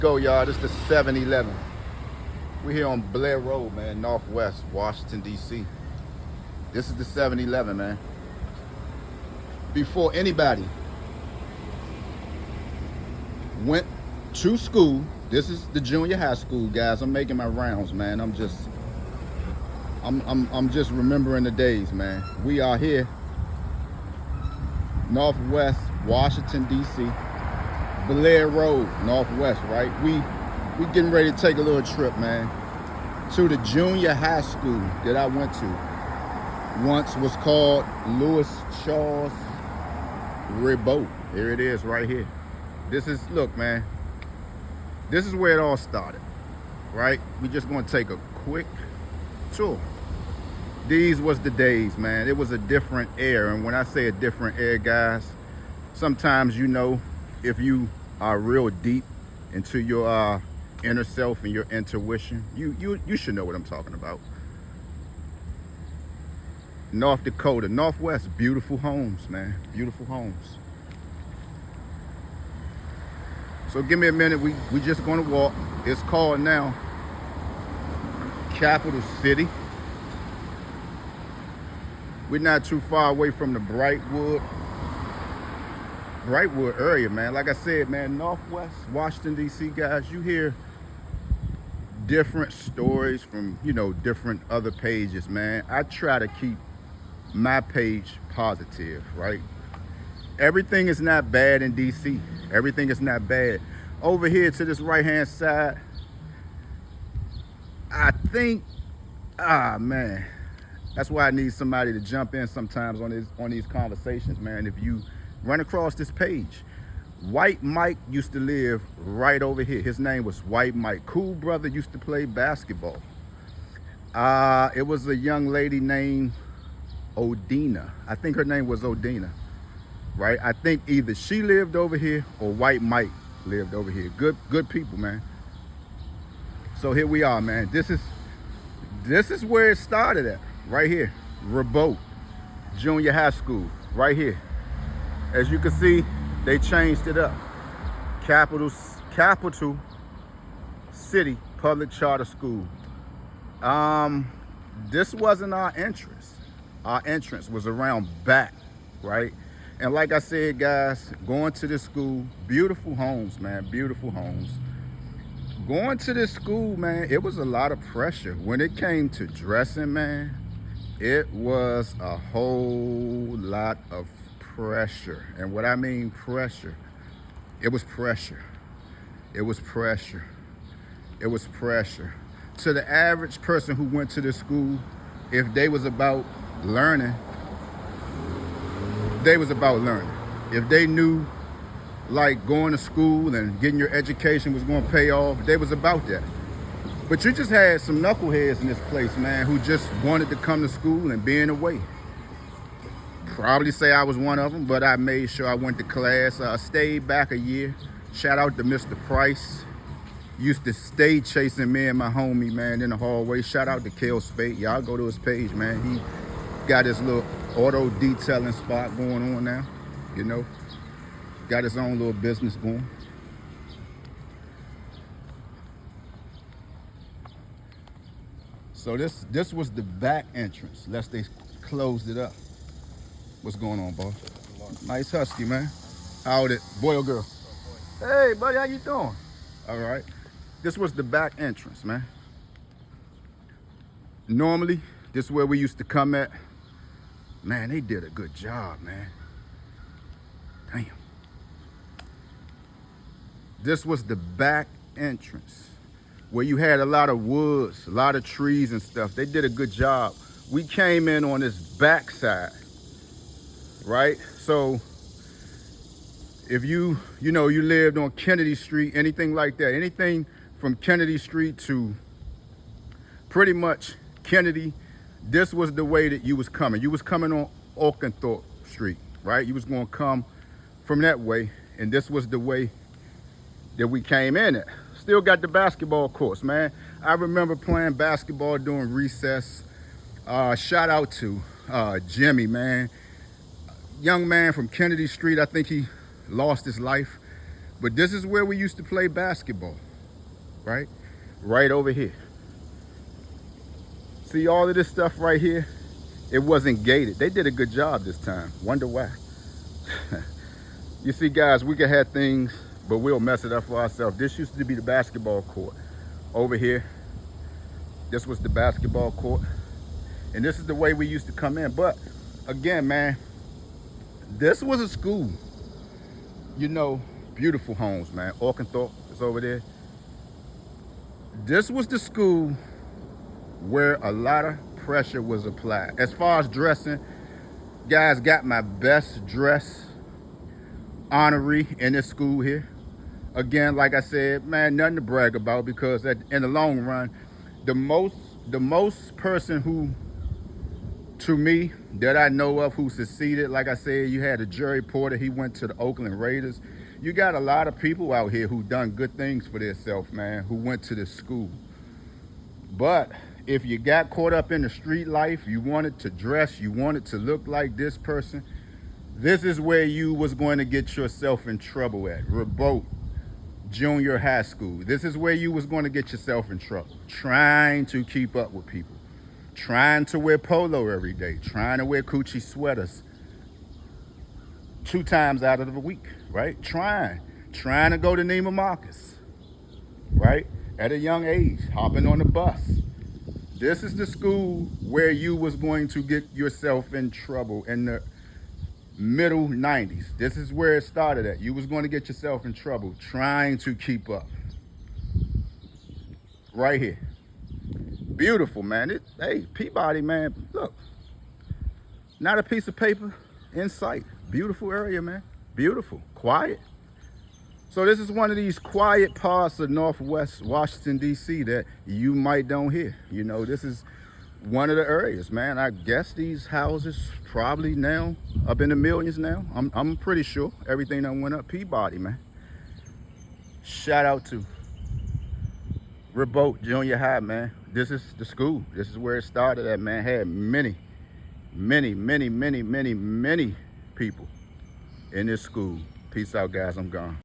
Go, y'all. This is the 7-Eleven. We're here on Blair Road, man, Northwest, Washington, D.C. This is the 7-Eleven, man. Before anybody went to school, this is the junior high school, guys. I'm making my rounds, man. I'm just remembering the days, man. We are here, Northwest, Washington, D.C. Blair Road, Northwest, right? We getting ready to take a little trip, man, to the junior high school that I went to. Once was called Lewis Charles Reboat. Here it is right here. This is, look, man, this is where it all started, right? We just gonna take a quick tour. These was the days, man. It was a different era. And when I say a different era, guys, sometimes, you know, if you are real deep into your inner self and your intuition, you should know what I'm talking about. North Dakota, Northwest, beautiful homes, man, beautiful homes. So give me a minute, we just gonna walk. It's called now Capital City. We're not too far away from the Brightwood area, man. Like I said, man, Northwest Washington, D.C., guys, you hear different stories from, you know, different other pages, man. I try to keep my page positive, right? Everything is not bad in D.C. Everything is not bad. Over here to this right-hand side, I think, man, that's why I need somebody to jump in sometimes on these conversations, man. If you run across this page, White Mike used to live right over here. His name was White Mike. Cool brother used to play basketball. It was a young lady named Odina. I think her name was Odina, right? I think either she lived over here or White Mike lived over here. Good people, man. So here we are, man. This is where it started at, right here. Reboat Junior High School, right here. As you can see, they changed it up. Capital City Public Charter School. This wasn't our entrance. Our entrance was around back, right? And like I said, guys, going to this school, beautiful homes, man, beautiful homes. Going to this school, man, it was a lot of pressure. When it came to dressing, man, it was a whole lot of pressure. And what I mean pressure, it was pressure. It was pressure. It was pressure. To the average person who went to this school, if they was about learning, they was about learning. If they knew, like, going to school and getting your education was going to pay off, they was about that. But you just had some knuckleheads in this place, man, who just wanted to come to school and be in the way. Probably say I was one of them, but I made sure I went to class. I stayed back a year. Shout out to Mr. Price. Used to stay chasing me and my homie, man, in the hallway. Shout out to Kel Spate. Y'all go to his page, man. He got his little auto detailing spot going on now, you know. Got his own little business going. So this was the back entrance, unless they closed it up. What's going on, boss? Nice husky, man. How old it? Boy or girl? Hey, buddy, how you doing? All right. This was the back entrance, man. Normally, this is where we used to come at. Man, they did a good job, man. Damn. This was the back entrance where you had a lot of woods, a lot of trees and stuff. They did a good job. We came in on this back side, right? So if you lived on Kennedy Street, anything like that, anything from Kennedy Street to pretty much Kennedy, this was the way that you was coming. You was coming on Oakenthorpe Street, right? You was gonna come from that way, and this was the way that we came in at. Still got the basketball courts, man. I remember playing basketball during recess. Shout out to Jimmy, man. Young man from Kennedy Street. I think he lost his life. But this is where we used to play basketball. right? Right over here. See all of this stuff right here? It wasn't gated. They did a good job this time. Wonder why. You see, guys, we can have things, but we'll mess it up for ourselves. This used to be the basketball court. Over here, this was the basketball court. And this is the way we used to come in. But again, man, this was a school. You know, beautiful homes, man. Orkenthorpe is over there. This was the school where a lot of pressure was applied. As far as dressing, guys, got my best dress honoree in this school here. Again, like I said, man, nothing to brag about, because in the long run, the most person who, to me, that I know of, who succeeded, like I said, you had a Jerry Porter. He went to the Oakland Raiders. You got a lot of people out here who done good things for themselves, man, who went to this school. But if you got caught up in the street life, you wanted to dress, you wanted to look like this person, this is where you was going to get yourself in trouble at. Ribault Junior High School. This is where you was going to get yourself in trouble. Trying to keep up with people. Trying to wear polo every day. Trying to wear Coochie sweaters 2 times out of the week, right? Trying to go to Neiman Marcus, right? At a young age, hopping on the bus. This is the school where you was going to get yourself in trouble in the middle 90s. This is where it started at. You was going to get yourself in trouble trying to keep up. Right here. Beautiful, man. Hey, Peabody, man, look. Not a piece of paper in sight. Beautiful area, man. Beautiful. Quiet. So this is one of these quiet parts of Northwest Washington, D.C. that you might don't hear. You know, this is one of the areas, man. I guess these houses probably now up in the millions now. I'm pretty sure everything that went up. Peabody, man. Shout out to Ribault Junior High, man. This is the school. This is where it started at, man. Had many people in this school. Peace out, guys. I'm gone.